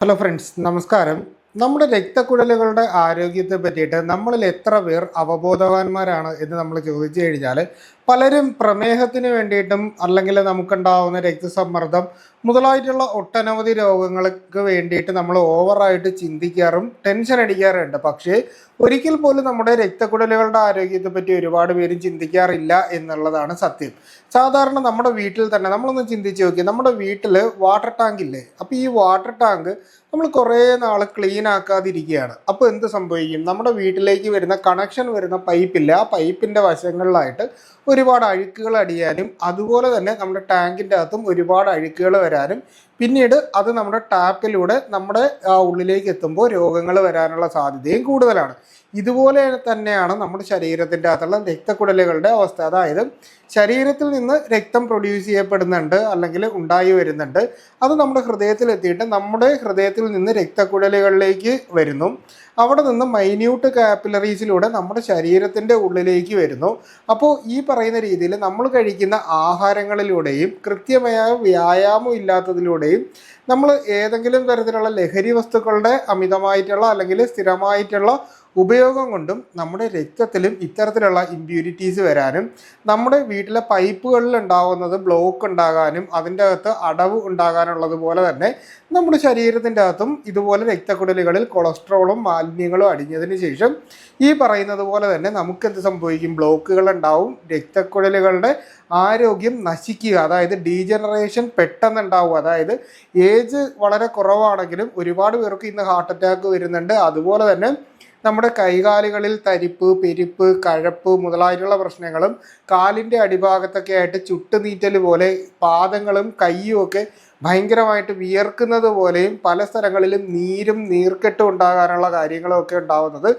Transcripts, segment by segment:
Hello friends, നമസ്കാരം. നമ്മുടെ രക്തക്കുഴലുകളുടെ ആരോഗ്യത്തെ പറ്റിയിട്ട് നമ്മളിൽ എത്ര പേർ അവബോധവാന്മാരാണ് എന്ന് നമ്മൾ ചോദിച്ചു കഴിഞ്ഞാൽ പലരും പ്രമേഹത്തിന് വേണ്ടിയിട്ടും അല്ലെങ്കിൽ നമുക്കുണ്ടാവുന്ന രക്തസമ്മർദ്ദം മുതലായിട്ടുള്ള ഒട്ടനവധി രോഗങ്ങൾക്ക് വേണ്ടിയിട്ട് നമ്മൾ ഓവറായിട്ട് ചിന്തിക്കാറും ടെൻഷൻ അടിക്കാറുണ്ട്. പക്ഷേ ഒരിക്കൽ പോലും നമ്മുടെ രക്തക്കുഴലുകളുടെ ആരോഗ്യത്തെ പറ്റി ഒരുപാട് പേരും ചിന്തിക്കാറില്ല എന്നുള്ളതാണ് സത്യം. സാധാരണ നമ്മുടെ വീട്ടിൽ തന്നെ നമ്മളൊന്ന് ചിന്തിച്ച് നോക്കി, നമ്മുടെ വീട്ടിൽ വാട്ടർ ടാങ്ക് ഇല്ലേ? അപ്പോൾ ഈ വാട്ടർ ടാങ്ക് നമ്മൾ കുറേ നാൾ ക്ലീൻ ആക്കാതിരിക്കുകയാണ്. അപ്പോൾ എന്ത് സംഭവിക്കും? നമ്മുടെ വീട്ടിലേക്ക് വരുന്ന കണക്ഷൻ വരുന്ന പൈപ്പില്ല, ആ പൈപ്പിൻ്റെ വശങ്ങളിലായിട്ട് ഒരുപാട് അഴുക്കുകൾ അടിയാനും അതുപോലെ തന്നെ നമ്മുടെ ടാങ്കിൻ്റെ അകത്തും ഒരുപാട് അഴുക്കുകൾ വരാനും പിന്നീട് അത് നമ്മുടെ ടാപ്പിലൂടെ നമ്മുടെ ഉള്ളിലേക്ക് എത്തുമ്പോൾ രോഗങ്ങൾ വരാനുള്ള സാധ്യതയും കൂടുതലാണ്. ഇതുപോലെ തന്നെയാണ് നമ്മുടെ ശരീരത്തിൻ്റെ അകത്തുള്ള രക്തക്കുഴലുകളുടെ അവസ്ഥ. അതായത് ശരീരത്തിൽ നിന്ന് രക്തം പ്രൊഡ്യൂസ് ചെയ്യപ്പെടുന്നുണ്ട് അല്ലെങ്കിൽ ഉണ്ടായി വരുന്നുണ്ട്. അത് നമ്മുടെ ഹൃദയത്തിലെത്തിയിട്ട് നമ്മുടെ ഹൃദയത്തിൽ നിന്ന് രക്തക്കുഴലുകളിലേക്ക് വരുന്നു. അവിടെ നിന്ന് മൈന്യൂട്ട് കാപ്പിലറീസിലൂടെ നമ്മുടെ ശരീരത്തിൻ്റെ ഉള്ളിലേക്ക് വരുന്നു. അപ്പോൾ ഈ പറയുന്ന രീതിയിൽ നമ്മൾ കഴിക്കുന്ന ആഹാരങ്ങളിലൂടെയും കൃത്യമായ വ്യായാമം ഇല്ലാത്തതിലൂടെയും നമ്മൾ ഏതെങ്കിലും തരത്തിലുള്ള ലഹരി വസ്തുക്കളുടെ അമിതമായിട്ടുള്ള അല്ലെങ്കിൽ സ്ഥിരമായിട്ടുള്ള ഉപയോഗം കൊണ്ടും നമ്മുടെ രക്തത്തിലും ഇത്തരത്തിലുള്ള ഇമ്പ്യൂരിറ്റീസ് വരാനും നമ്മുടെ വീട്ടിലെ പൈപ്പുകളിൽ ഉണ്ടാകുന്നത് ബ്ലോക്ക് ഉണ്ടാകാനും അതിൻ്റെ അകത്ത് അടവ് ഉണ്ടാകാനുള്ളത് പോലെ തന്നെ നമ്മുടെ ശരീരത്തിൻ്റെ അകത്തും ഇതുപോലെ രക്തക്കുഴലുകളിൽ കൊളസ്ട്രോളും മാലിന്യങ്ങളും അടിഞ്ഞതിന് ശേഷം ഈ പറയുന്നത് പോലെ തന്നെ നമുക്കെന്ത് സംഭവിക്കും? ബ്ലോക്കുകൾ ഉണ്ടാവും, രക്തക്കുഴലുകളുടെ ആരോഗ്യം നശിക്കുക, അതായത് ഡീജനറേഷൻ പെട്ടെന്നുണ്ടാവും. അതായത് ഏജ് വളരെ കുറവാണെങ്കിലും ഒരുപാട് പേർക്ക് ഇന്ന് ഹാർട്ട് അറ്റാക്ക് വരുന്നുണ്ട്. അതുപോലെ തന്നെ നമ്മുടെ കൈകാലുകളിൽ തരിപ്പ്, പെരുപ്പ്, കഴപ്പ് മുതലായിട്ടുള്ള പ്രശ്നങ്ങളും കാലിൻ്റെ അടിഭാഗത്തൊക്കെ ആയിട്ട് ചുട്ടുനീറ്റൽ പോലെ പാദങ്ങളും കയ്യും ഒക്കെ ഭയങ്കരമായിട്ട് വിയർക്കുന്നത് പോലെയും പല സ്ഥലങ്ങളിലും നീരും നീർക്കെട്ടും ഉണ്ടാകാനുള്ള കാര്യങ്ങളൊക്കെ ഉണ്ടാവുന്നത്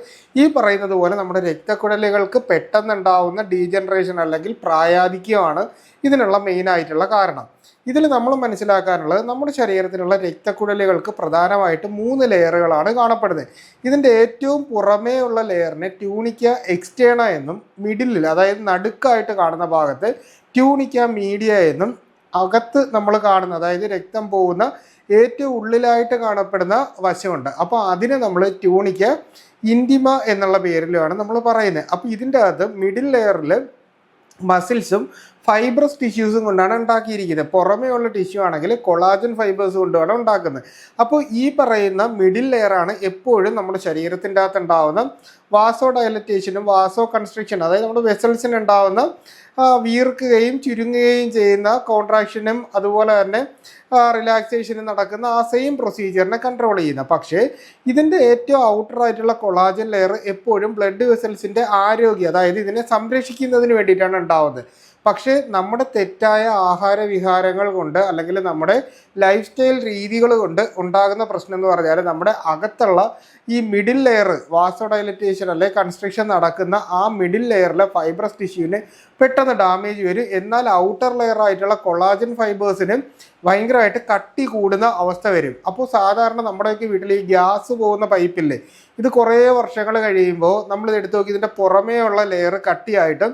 ഈ പറയുന്നത് പോലെ നമ്മുടെ രക്തക്കുഴലുകൾക്ക് പെട്ടെന്നുണ്ടാവുന്ന ഡീജനറേഷൻ അല്ലെങ്കിൽ പ്രായാധിക്യമാണ് ഇതിനുള്ള മെയിനായിട്ടുള്ള കാരണം. ഇതിൽ നമ്മൾ മനസ്സിലാക്കാനുള്ളത് നമ്മുടെ ശരീരത്തിലുള്ള രക്തക്കുഴലുകൾക്ക് പ്രധാനമായിട്ട് 3 ലെയറുകളാണ് കാണപ്പെടുന്നത്. ഇതിൻ്റെ ഏറ്റവും പുറമേ ഉള്ള ലെയറിനെ ട്യൂണിക്ക എക്സ്റ്റേണ എന്നും മിഡിലിൽ അതായത് നടുക്കായിട്ട് കാണുന്ന ഭാഗത്ത് ട്യൂണിക്ക മീഡിയ എന്നും അകത്ത് നമ്മൾ കാണുന്ന അതായത് രക്തം പോകുന്ന ഏറ്റവും ഉള്ളിലായിട്ട് കാണപ്പെടുന്ന വശമുണ്ട്. അപ്പോൾ അതിനെ നമ്മൾ ട്യൂണിക്ക ഇൻറ്റിമ എന്നുള്ള പേരിലാണ് നമ്മൾ പറയുന്നത്. അപ്പോൾ ഇതിൻ്റെ അകത്ത് മിഡിൽ ലെയറിൽ മസിൽസും ഫൈബ്രസ് ടിഷ്യൂസും കൊണ്ടാണ് ഉണ്ടാക്കിയിരിക്കുന്നത്. പുറമേ ഉള്ള ടിഷ്യൂ ആണെങ്കിൽ കൊളാജൻ ഫൈബേഴ്സ് കൊണ്ടാണ് ഉണ്ടാക്കുന്നത്. അപ്പോൾ ഈ പറയുന്ന മിഡിൽ ലെയറാണ് എപ്പോഴും നമ്മുടെ ശരീരത്തിൻ്റെ അകത്ത് ഉണ്ടാകുന്ന വാസോ ഡയലറ്റേഷനും വാസോ കൺസ്ട്രിക്ഷൻ അതായത് നമ്മുടെ വെസൽസിന് ഉണ്ടാകുന്ന വീർക്കുകയും ചുരുങ്ങുകയും ചെയ്യുന്ന കോൺട്രാക്ഷനും അതുപോലെ തന്നെ റിലാക്സേഷനും നടക്കുന്ന ആ സെയിം പ്രൊസീജിയറിനെ കൺട്രോൾ ചെയ്യുന്ന. പക്ഷേ ഇതിൻ്റെ ഏറ്റവും ഔട്ടറായിട്ടുള്ള കൊളാജൻ ലെയർ എപ്പോഴും ബ്ലഡ് വെസൽസിൻ്റെ ആരോഗ്യം അതായത് ഇതിനെ സംരക്ഷിക്കുന്നതിന് വേണ്ടിയിട്ടാണ് ഉണ്ടാവുന്നത്. പക്ഷേ നമ്മുടെ തെറ്റായ ആഹാര വിഹാരങ്ങൾ കൊണ്ട് അല്ലെങ്കിൽ നമ്മുടെ ലൈഫ് സ്റ്റൈൽ രീതികൾ കൊണ്ട് ഉണ്ടാകുന്ന പ്രശ്നം എന്ന് പറഞ്ഞാൽ നമ്മുടെ അകത്തുള്ള ഈ മിഡിൽ ലെയർ വാസോ ഡയലറ്റേഷൻ അല്ലെ കൺസ്ട്രക്ഷൻ നടക്കുന്ന ആ മിഡിൽ ലെയറിലെ ഫൈബ്രസ് ടിഷ്യൂവിന് പെട്ടെന്ന് ഡാമേജ് വരും. എന്നാൽ ഔട്ടർ ലെയർ ആയിട്ടുള്ള കൊളാജൻ ഫൈബേഴ്സിന് ഭയങ്കരമായിട്ട് കട്ടി കൂടുന്ന അവസ്ഥ വരും. അപ്പോൾ സാധാരണ നമ്മുടെയൊക്കെ വീട്ടിൽ ഈ ഗ്യാസ് പോകുന്ന പൈപ്പില്ലേ, ഇത് കുറേ വർഷങ്ങൾ കഴിയുമ്പോൾ നമ്മളിത് എടുത്ത് നോക്കി ഇതിൻ്റെ പുറമേ ഉള്ള ലെയർ കട്ടിയായിട്ടും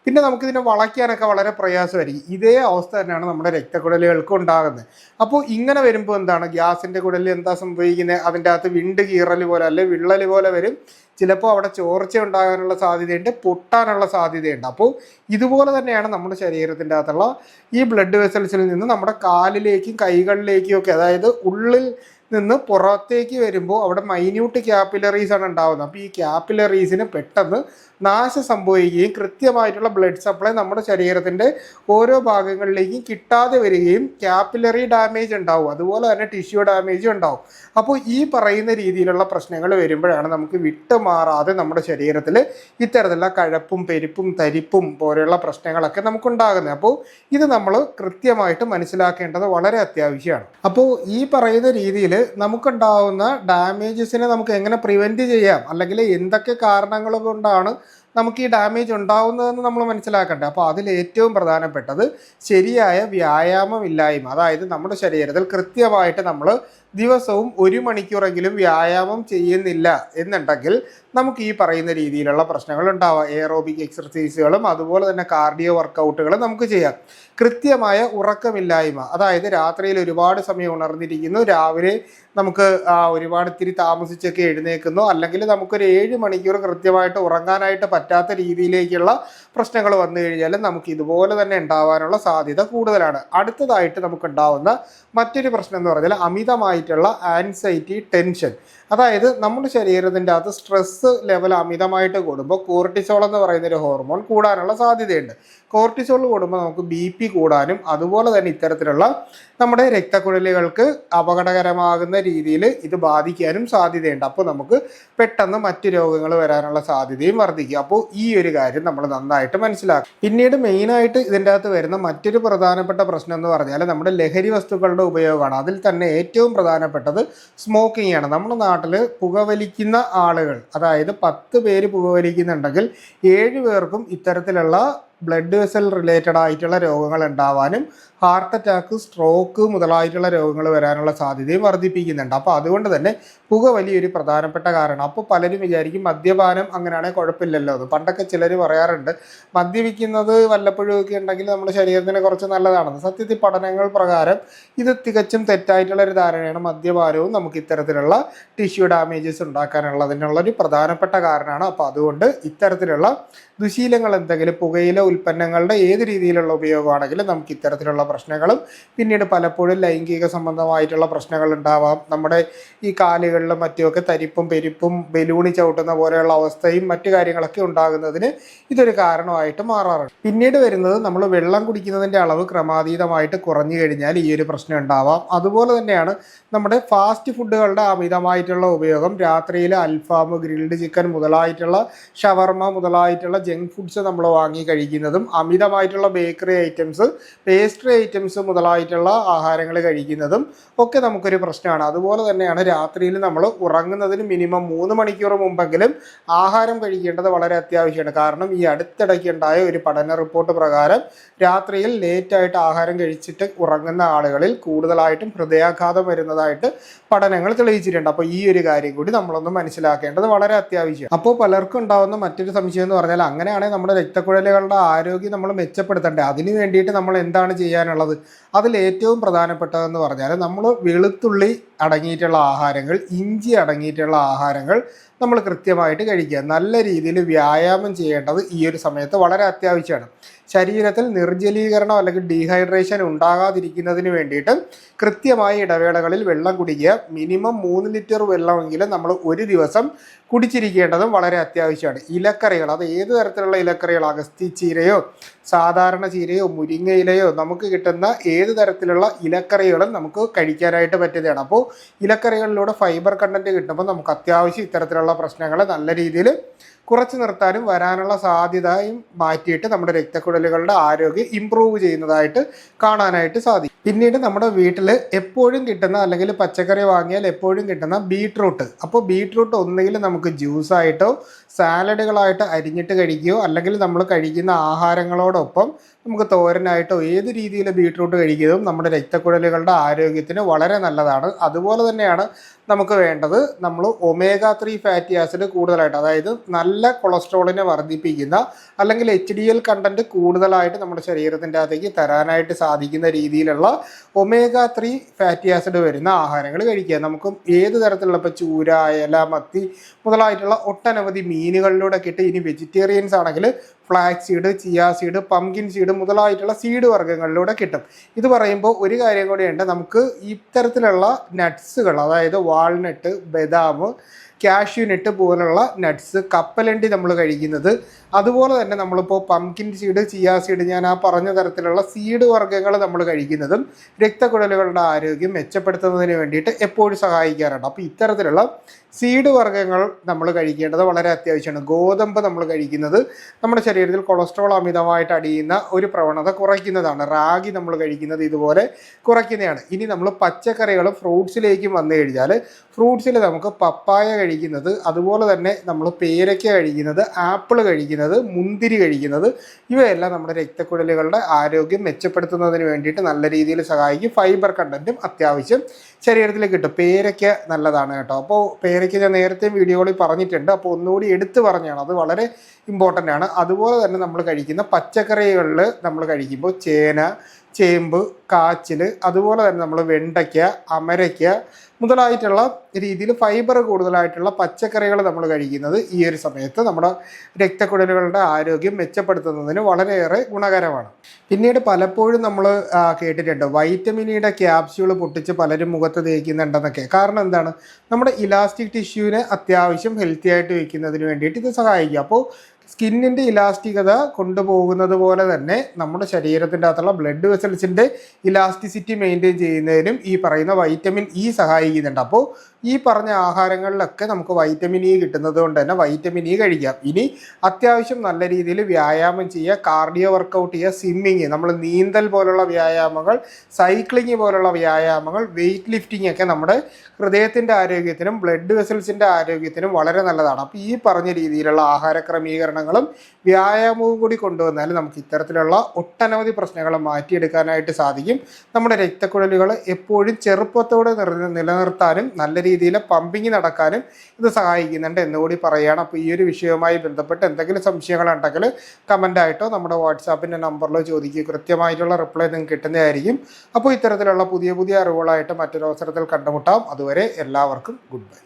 പിന്നെ നമുക്കിതിനെ വളയ്ക്കാനൊക്കെ വളരെ പ്രയാസമായിരിക്കും. ഇതേ അവസ്ഥ തന്നെയാണ് നമ്മുടെ രക്തക്കുഴലുകൾക്ക് ഉണ്ടാകുന്നത്. അപ്പോൾ ഇങ്ങനെ വരുമ്പോൾ എന്താണ് ഗ്യാസിൻ്റെ കുഴലിൽ എന്താ സംഭവിക്കുന്നത്? അതിൻ്റെ അകത്ത് വിണ്ട് കീറൽ പോലെ അല്ലെ വിള്ളൽ പോലെ വരും. ചിലപ്പോൾ അവിടെ ചോർച്ച ഉണ്ടാകാനുള്ള സാധ്യതയുണ്ട്, പൊട്ടാനുള്ള സാധ്യതയുണ്ട്. അപ്പോൾ ഇതുപോലെ തന്നെയാണ് നമ്മുടെ ശരീരത്തിൻ്റെ അകത്തുള്ള ഈ ബ്ലഡ് വെസൽസിൽ നിന്ന് നമ്മുടെ കാലിലേക്കും കൈകളിലേക്കും ഒക്കെ അതായത് ഉള്ളിൽ നിന്ന് പുറത്തേക്ക് വരുമ്പോൾ അവിടെ മൈന്യൂട്ട് ക്യാപ്പിലറീസ് ആണ് ഉണ്ടാകുന്നത്. അപ്പോൾ ഈ ക്യാപ്പിലറീസിന് പെട്ടെന്ന് നാശം സംഭവിക്കുകയും കൃത്യമായിട്ടുള്ള ബ്ലഡ് സപ്ലൈ നമ്മുടെ ശരീരത്തിൻ്റെ ഓരോ ഭാഗങ്ങളിലേക്കും കിട്ടാതെ വരികയും ക്യാപ്പിലറി ഡാമേജ് ഉണ്ടാവും, അതുപോലെ തന്നെ ടിഷ്യൂ ഡാമേജും ഉണ്ടാവും. അപ്പോൾ ഈ പറയുന്ന രീതിയിലുള്ള പ്രശ്നങ്ങൾ വരുമ്പോഴാണ് നമുക്ക് വിട്ടുമാറാതെ നമ്മുടെ ശരീരത്തിൽ ഇത്തരത്തിലുള്ള കഴപ്പും പെരുപ്പും തരിപ്പും പോലെയുള്ള പ്രശ്നങ്ങളൊക്കെ നമുക്കുണ്ടാകുന്നത്. അപ്പോൾ ഇത് നമ്മൾ കൃത്യമായിട്ട് മനസ്സിലാക്കേണ്ടത് വളരെ അത്യാവശ്യമാണ്. അപ്പോൾ ഈ പറയുന്ന രീതിയിൽ നമുക്കുണ്ടാവുന്ന ഡാമേജസിനെ നമുക്ക് എങ്ങനെ പ്രിവെൻറ്റ് ചെയ്യാം അല്ലെങ്കിൽ എന്തൊക്കെ കാരണങ്ങൾ കൊണ്ടാണ് നമുക്ക് ഈ ഡാമേജ് ഉണ്ടാവുന്നതെന്ന് നമ്മൾ മനസ്സിലാക്കണ്ടേ. അപ്പോൾ അതിൽ ഏറ്റവും പ്രധാനപ്പെട്ടത് ശരിയായ വ്യായാമം ഇല്ലായ്മ. അതായത് നമ്മുടെ ശരീരത്തിൽ കൃത്യമായിട്ട് നമ്മൾ ദിവസവും 1 മണിക്കൂറെങ്കിലും വ്യായാമം ചെയ്യുന്നില്ല എന്നുണ്ടെങ്കിൽ നമുക്ക് ഈ പറയുന്ന രീതിയിലുള്ള പ്രശ്നങ്ങൾ ഉണ്ടാവാം. എയറോബിക് എക്സർസൈസുകളും അതുപോലെ തന്നെ കാർഡിയോ വർക്കൗട്ടുകളും നമുക്ക് ചെയ്യാം. കൃത്യമായ ഉറക്കമില്ലായ്മ, അതായത് രാത്രിയിൽ ഒരുപാട് സമയം ഉണർന്നിരിക്കുന്നു, രാവിലെ നമുക്ക് ഒരുപാട് ഇത്തിരി താമസിച്ചൊക്കെ എഴുന്നേക്കുന്നു, അല്ലെങ്കിൽ നമുക്കൊരു 7 മണിക്കൂർ കൃത്യമായിട്ട് ഉറങ്ങാനായിട്ട് പറ്റാത്ത രീതിയിലേക്കുള്ള പ്രശ്നങ്ങൾ വന്നു കഴിഞ്ഞാൽ നമുക്ക് ഇതുപോലെ തന്നെ ഉണ്ടാവാനുള്ള സാധ്യത കൂടുതലാണ്. അടുത്തതായിട്ട് നമുക്കുണ്ടാവുന്ന മറ്റൊരു പ്രശ്നം എന്ന് പറഞ്ഞാൽ അമിതമായിട്ടുള്ള ആൻസൈറ്റി, ടെൻഷൻ. അതായത് നമ്മുടെ ശരീരത്തിൻ്റെ അകത്ത് സ്ട്രെസ്സ് ലെവൽ അമിതമായിട്ട് കൂടുമ്പോൾ കോർട്ടിസോൾ എന്ന് പറയുന്ന ഒരു ഹോർമോൺ കൂടാനുള്ള സാധ്യതയുണ്ട്. കോർട്ടിസോൾ കൂടുമ്പോൾ നമുക്ക് BP കൂടാനും അതുപോലെ തന്നെ ഇത്തരത്തിലുള്ള നമ്മുടെ രക്തക്കുഴലുകൾക്ക് അപകടകരമാകുന്ന രീതിയിൽ ഇത് ബാധിക്കാനും സാധ്യതയുണ്ട്. അപ്പോൾ നമുക്ക് പെട്ടെന്ന് മറ്റു രോഗങ്ങൾ വരാനുള്ള സാധ്യതയും വർദ്ധിക്കും. അപ്പോൾ ഈ ഒരു കാര്യം നമ്മൾ നന്നായിട്ട് മനസ്സിലാക്കും. പിന്നീട് മെയിനായിട്ട് ഇതിൻ്റെ അകത്ത് വരുന്ന മറ്റൊരു പ്രധാനപ്പെട്ട പ്രശ്നം എന്ന് പറഞ്ഞാൽ നമ്മുടെ ലഹരി വസ്തുക്കളുടെ ഉപയോഗമാണ്. അതിൽ തന്നെ ഏറ്റവും പ്രധാനപ്പെട്ടത് സ്മോക്കിംഗ് ആണ്. നമ്മുടെ നാട്ടിൽ പുകവലിക്കുന്ന ആളുകൾ, അതായത് 10 പേര് പുകവലിക്കുന്നുണ്ടെങ്കിൽ 7 പേർക്കും ഇത്തരത്തിലുള്ള ബ്ലഡ് വെസൽ റിലേറ്റഡ് ആയിട്ടുള്ള രോഗങ്ങൾ ഉണ്ടാവാനും ഹാർട്ട് അറ്റാക്ക്, സ്ട്രോക്ക് മുതലായിട്ടുള്ള രോഗങ്ങൾ വരാനുള്ള സാധ്യതയും വർദ്ധിപ്പിക്കുന്നുണ്ട്. അപ്പോൾ അതുകൊണ്ട് തന്നെ പുക വലിയൊരു പ്രധാനപ്പെട്ട കാരണം. അപ്പോൾ പലരും വിചാരിക്കും മദ്യപാനം അങ്ങനെയാണെങ്കിൽ കുഴപ്പമില്ലല്ലോ എന്ന്. പണ്ടൊക്കെ ചിലർ പറയാറുണ്ട് മദ്യപിക്കുന്നത് വല്ലപ്പോഴും ഒക്കെ ഉണ്ടെങ്കിൽ നമ്മുടെ ശരീരത്തിന് കുറച്ച് നല്ലതാണെന്ന്. സത്യത്തിൽ പഠനങ്ങൾ പ്രകാരം ഇത് തികച്ചും തെറ്റായിട്ടുള്ള ഒരു ധാരണയാണ്. മദ്യപാനവും നമുക്ക് ഇത്തരത്തിലുള്ള ടിഷ്യൂ ഡാമേജസ് ഉണ്ടാക്കാനുള്ളതിനുള്ളൊരു പ്രധാനപ്പെട്ട കാരണമാണ്. അപ്പോൾ അതുകൊണ്ട് ഇത്തരത്തിലുള്ള ദുശീലങ്ങൾ എന്തെങ്കിലും പുകയില ഉൽപ്പന്നങ്ങളുടെ ഏത് രീതിയിലുള്ള ഉപയോഗമാണെങ്കിലും നമുക്ക് ഇത്തരത്തിലുള്ള പ്രശ്നങ്ങളും പിന്നീട് പലപ്പോഴും ലൈംഗിക സംബന്ധമായിട്ടുള്ള പ്രശ്നങ്ങൾ ഉണ്ടാവാം. നമ്മുടെ ഈ കാലുകളിലും മറ്റുമൊക്കെ തരിപ്പും പെരിപ്പും ബലൂണി ചവിട്ടുന്ന പോലെയുള്ള അവസ്ഥയും മറ്റു കാര്യങ്ങളൊക്കെ ഉണ്ടാകുന്നതിന് ഇതൊരു കാരണമായിട്ട് മാറാറുണ്ട്. പിന്നീട് വരുന്നത് നമ്മൾ വെള്ളം കുടിക്കുന്നതിൻ്റെ അളവ് ക്രമാതീതമായിട്ട് കുറഞ്ഞു കഴിഞ്ഞാൽ ഈ ഒരു പ്രശ്നം ഉണ്ടാവാം. അതുപോലെ തന്നെയാണ് നമ്മുടെ ഫാസ്റ്റ് ഫുഡുകളുടെ അമിതമായിട്ടുള്ള ഉപയോഗം. രാത്രിയിൽ അൽഫാം, ഗ്രിൽഡ് ചിക്കൻ മുതലായിട്ടുള്ള ഷവർമ മുതലായിട്ടുള്ള ജങ്ക് ഫുഡ്സ് നമ്മൾ വാങ്ങി കഴിക്കുന്നതും അമിതമായിട്ടുള്ള ബേക്കറി ഐറ്റംസ്, പേസ്ട്രി ഐറ്റംസ് മുതലായിട്ടുള്ള ആഹാരങ്ങൾ കഴിക്കുന്നതും ഒക്കെ നമുക്കൊരു പ്രശ്നമാണ്. അതുപോലെ തന്നെയാണ് രാത്രിയിൽ നമ്മൾ ഉറങ്ങുന്നതിന് മിനിമം 3 മണിക്കൂർ മുമ്പെങ്കിലും ആഹാരം കഴിക്കേണ്ടത് വളരെ അത്യാവശ്യമാണ്. കാരണം ഈ അടുത്തിടയ്ക്ക് ഉണ്ടായ ഒരു പഠന റിപ്പോർട്ട് പ്രകാരം രാത്രിയിൽ ലേറ്റായിട്ട് ആഹാരം കഴിച്ചിട്ട് ഉറങ്ങുന്ന ആളുകളിൽ കൂടുതലായിട്ടും ഹൃദയാഘാതം വരുന്നതായിട്ട് പഠനങ്ങൾ തെളിയിച്ചിട്ടുണ്ട്. അപ്പോൾ ഈ ഒരു കാര്യം കൂടി നമ്മളൊന്ന് മനസ്സിലാക്കേണ്ടത് വളരെ അത്യാവശ്യമാണ്. അപ്പോൾ പലർക്കും ഉണ്ടാകുന്ന മറ്റൊരു സംശയം എന്ന് പറഞ്ഞാൽ അങ്ങനെയാണെങ്കിൽ നമ്മുടെ രക്തക്കുഴലുകളുടെ ആരോഗ്യം നമ്മൾ മെച്ചപ്പെടുത്തണ്ടേ? അതിന് വേണ്ടിയിട്ട് നമ്മൾ എന്താണ് ചെയ്യാനുള്ളത്? അതിൽ ഏറ്റവും പ്രധാനപ്പെട്ടതെന്ന് പറഞ്ഞാൽ നമ്മൾ വെളുത്തുള്ളി അടങ്ങിയിട്ടുള്ള ആഹാരങ്ങൾ, ഇഞ്ചി അടങ്ങിയിട്ടുള്ള ആഹാരങ്ങൾ നമ്മൾ കൃത്യമായിട്ട് കഴിക്കുക. നല്ല രീതിയിൽ വ്യായാമം ചെയ്യേണ്ടത് ഈ ഒരു സമയത്ത് വളരെ അത്യാവശ്യമാണ്. ശരീരത്തിൽ നിർജ്ജലീകരണം അല്ലെങ്കിൽ ഡീഹൈഡ്രേഷൻ ഉണ്ടാകാതിരിക്കുന്നതിന് വേണ്ടിയിട്ട് കൃത്യമായ ഇടവേളകളിൽ വെള്ളം കുടിക്കുക. മിനിമം 3 ലിറ്റർ വെള്ളമെങ്കിലും നമ്മൾ ഒരു ദിവസം കുടിച്ചിരിക്കേണ്ടതും വളരെ അത്യാവശ്യമാണ്. ഇലക്കറികൾ, അത് ഏത് തരത്തിലുള്ള ഇലക്കറികൾ, അഗസ്തി ചീരയോ സാധാരണ ചീരയോ മുരിങ്ങയിലയോ നമുക്ക് കിട്ടുന്ന ഏത് തരത്തിലുള്ള ഇലക്കറികളും നമുക്ക് കഴിക്കാനായിട്ട് പറ്റുന്നതാണ്. അപ്പോൾ ഇലക്കറികളിലൂടെ ഫൈബർ കണ്ടന്റ് കിട്ടുമ്പോൾ നമുക്ക് അത്യാവശ്യം ഇത്തരത്തിലുള്ള പ്രശ്നങ്ങൾ നല്ല രീതിയിൽ കുറച്ച് നിർത്താനും വരാനുള്ള സാധ്യതയും മാറ്റിയിട്ട് നമ്മുടെ രക്തക്കുഴലുകളുടെ ആരോഗ്യം ഇമ്പ്രൂവ് ചെയ്യുന്നതായിട്ട് കാണാനായിട്ട് സാധിക്കും. പിന്നീട് നമ്മുടെ വീട്ടിൽ എപ്പോഴും കിട്ടുന്ന അല്ലെങ്കിൽ പച്ചക്കറി വാങ്ങിയാൽ എപ്പോഴും കിട്ടുന്ന ബീട്രൂട്ട്. അപ്പോൾ ബീട്രൂട്ട് ഒന്നുകിൽ നമുക്ക് ജ്യൂസായിട്ടോ സാലഡുകളായിട്ട് അരിഞ്ഞിട്ട് കഴിക്കുകയോ അല്ലെങ്കിൽ നമ്മൾ കഴിക്കുന്ന ആഹാരങ്ങളോടൊപ്പം നമുക്ക് തോരനായിട്ടോ ഏത് രീതിയിൽ ബീട്രൂട്ട് കഴിക്കുന്നതും നമ്മുടെ രക്തക്കുഴലുകളുടെ ആരോഗ്യത്തിന് വളരെ നല്ലതാണ്. അതുപോലെ തന്നെയാണ് നമുക്ക് വേണ്ടത് നമ്മൾ omega-3 ഫാറ്റി ആസിഡ് കൂടുതലായിട്ട്, അതായത് നല്ല കൊളസ്ട്രോളിനെ വർദ്ധിപ്പിക്കുന്ന അല്ലെങ്കിൽ HDL കണ്ടന്റ് കൂടുതലായിട്ട് നമ്മുടെ ശരീരത്തിൻ്റെ അകത്തേക്ക് തരാനായിട്ട് സാധിക്കുന്ന രീതിയിലുള്ള omega-3 ഫാറ്റി ആസിഡ് വരുന്ന ആഹാരങ്ങൾ കഴിക്കുക. നമുക്ക് ഏത് തരത്തിലുള്ള ഇപ്പോൾ ചൂര, അയല, മത്തി മുതലായിട്ടുള്ള ഒട്ടനവധി മീനുകളിലൂടെ കിട്ടും. ഇനി വെജിറ്റേറിയൻസ് ആണെങ്കിൽ flax seed, chia seed, pumpkin seed മുതലായിട്ടുള്ള സീഡ് വർഗ്ഗങ്ങളിലൂടെ കിട്ടും. ഇത് പറയുമ്പോൾ ഒരു കാര്യം കൂടിയുണ്ട്, നമുക്ക് ഇത്തരത്തിലുള്ള നട്ട്സുകൾ, അതായത് വാൾനട്ട്, ബദാം, കാഷ്യൂനട്ട് പോലുള്ള നട്ട്സ്, കപ്പലണ്ടി നമ്മൾ കഴിക്കുന്നത്, അതുപോലെ തന്നെ നമ്മളിപ്പോൾ പംകിൻ സീഡ്, ചിയാ സീഡ്, ഞാൻ ആ പറഞ്ഞ തരത്തിലുള്ള സീഡ് വർഗ്ഗങ്ങൾ നമ്മൾ കഴിക്കുന്നതും രക്തക്കുഴലുകളുടെ ആരോഗ്യം മെച്ചപ്പെടുത്തുന്നതിന് വേണ്ടിയിട്ട് എപ്പോഴും സഹായിക്കാറുണ്ട്. അപ്പോൾ ഇത്തരത്തിലുള്ള സീഡ് വർഗ്ഗങ്ങൾ നമ്മൾ കഴിക്കേണ്ടത് വളരെ അത്യാവശ്യമാണ്. ഗോതമ്പ് നമ്മൾ കഴിക്കുന്നത് നമ്മുടെ ശരീരത്തിൽ കൊളസ്ട്രോൾ അമിതമായിട്ട് അടിയുന്ന ഒരു പ്രവണത കുറയ്ക്കുന്നതാണ്. റാഗി നമ്മൾ കഴിക്കുന്നത് ഇതുപോലെ കുറയ്ക്കുന്നതാണ്. ഇനി നമ്മൾ പച്ചക്കറികളും ഫ്രൂട്ട്സിലേക്കും വന്നു കഴിഞ്ഞാൽ ഫ്രൂട്ട്സിൽ നമുക്ക് പപ്പായ കഴിക്കുന്നത്, അതുപോലെ തന്നെ നമ്മൾ പേരയ്ക്ക കഴിക്കുന്നത്, ആപ്പിൾ കഴിക്കുന്നത്, മുന്തിരി കഴിക്കുന്നത്, ഇവയെല്ലാം നമ്മുടെ രക്തക്കുഴലുകളുടെ ആരോഗ്യം മെച്ചപ്പെടുത്തുന്നതിന് വേണ്ടിയിട്ട് നല്ല രീതിയിൽ സഹായിക്കും. ഫൈബർ കണ്ടൻറ്റും അത്യാവശ്യം ശരീരത്തിലേക്ക് കിട്ടും. പേരയ്ക്ക നല്ലതാണ് കേട്ടോ. അപ്പോൾ പേരയ്ക്ക ഞാൻ നേരത്തെ വീഡിയോകളിൽ പറഞ്ഞിട്ടുണ്ട്, അപ്പോൾ ഒന്നുകൂടി എടുത്തു പറഞ്ഞാണ്, അത് വളരെ ഇമ്പോർട്ടൻ്റ് ആണ്. അതുപോലെ തന്നെ നമ്മൾ കഴിക്കുന്ന പച്ചക്കറികളിൽ നമ്മൾ കഴിക്കുമ്പോൾ ചേന, ചേമ്പ്, കാച്ചിൽ, അതുപോലെ തന്നെ നമ്മൾ വെണ്ടയ്ക്ക, അമരയ്ക്ക മുതലായിട്ടുള്ള രീതിയിൽ ഫൈബർ കൂടുതലായിട്ടുള്ള പച്ചക്കറികൾ നമ്മൾ കഴിക്കുന്നത് ഈ ഒരു സമയത്ത് നമ്മുടെ രക്തക്കുഴലുകളുടെ ആരോഗ്യം മെച്ചപ്പെടുത്തുന്നതിന് വളരെയേറെ ഗുണകരമാണ്. പിന്നീട് പലപ്പോഴും നമ്മൾ കേട്ടിട്ടുണ്ട് വൈറ്റമിൻ ഇയുടെ ക്യാപ്സ്യൂൾ പൊട്ടിച്ച് പലരും മുഖത്ത് തേക്കുന്നുണ്ടെന്നൊക്കെ. കാരണം എന്താണ്? നമ്മുടെ ഇലാസ്റ്റിക് ടിഷ്യൂവിനെ അത്യാവശ്യം ഹെൽത്തി ആയിട്ട് വയ്ക്കുന്നതിന് വേണ്ടിയിട്ട് ഇത് സഹായിക്കും. അപ്പോൾ സ്കിന്നിൻ്റെ ഇലാസ്റ്റികത കൊണ്ടുപോകുന്നത് പോലെ തന്നെ നമ്മുടെ ശരീരത്തിൻ്റെ അകത്തുള്ള ബ്ലഡ് വെസൽസിൻ്റെ ഇലാസ്റ്റിസിറ്റി മെയിൻറ്റെയിൻ ചെയ്യുന്നതിനും ഈ പറയുന്ന വൈറ്റമിൻ ഇ സഹായിക്കുന്നുണ്ട്. അപ്പോൾ ഈ പറഞ്ഞ ആഹാരങ്ങളിലൊക്കെ നമുക്ക് വൈറ്റമിൻ ഇ കിട്ടുന്നത് കൊണ്ട് തന്നെ വൈറ്റമിൻ ഇ കഴിക്കാം. ഇനി അത്യാവശ്യം നല്ല രീതിയിൽ വ്യായാമം ചെയ്യുക, കാർഡിയോ വർക്കൗട്ട് ചെയ്യുക, സ്വിമ്മിങ്, നമ്മൾ നീന്തൽ പോലുള്ള വ്യായാമങ്ങൾ, സൈക്ലിങ് പോലുള്ള വ്യായാമങ്ങൾ, വെയ്റ്റ് ലിഫ്റ്റിംഗ് ഒക്കെ നമ്മുടെ ഹൃദയത്തിൻ്റെ ആരോഗ്യത്തിനും ബ്ലഡ് വെസൽസിൻ്റെ ആരോഗ്യത്തിനും വളരെ നല്ലതാണ്. അപ്പോൾ ഈ പറഞ്ഞ രീതിയിലുള്ള ആഹാര ക്രമീകരണങ്ങളും വ്യായാമവും കൂടി കൊണ്ടുവന്നാൽ നമുക്ക് ഇത്തരത്തിലുള്ള ഒട്ടനവധി പ്രശ്നങ്ങൾ മാറ്റിയെടുക്കാനായിട്ട് സാധിക്കും. നമ്മുടെ രക്തക്കുഴലുകൾ എപ്പോഴും ചെറുപ്പത്തോടെ നിലനിർത്താനും നല്ല രീതിയിൽ പമ്പിങ് നടക്കാനും ഇത് സഹായിക്കുന്നുണ്ട് എന്നുകൂടി പറയുകയാണ്. അപ്പോൾ ഈ ഒരു വിഷയവുമായി ബന്ധപ്പെട്ട് എന്തെങ്കിലും സംശയങ്ങളുണ്ടെങ്കിൽ കമൻ്റായിട്ടോ നമ്മുടെ വാട്സാപ്പിൻ്റെ നമ്പറിലോ ചോദിക്കുക. കൃത്യമായിട്ടുള്ള റിപ്ലൈ നിങ്ങൾക്ക് കിട്ടുന്നതായിരിക്കും. അപ്പോൾ ഇത്തരത്തിലുള്ള പുതിയ പുതിയ അറിവുകളായിട്ട് മറ്റൊരു അവസരത്തിൽ കണ്ടുമുട്ടാം. അതുവരെ എല്ലാവർക്കും ഗുഡ് ബൈ.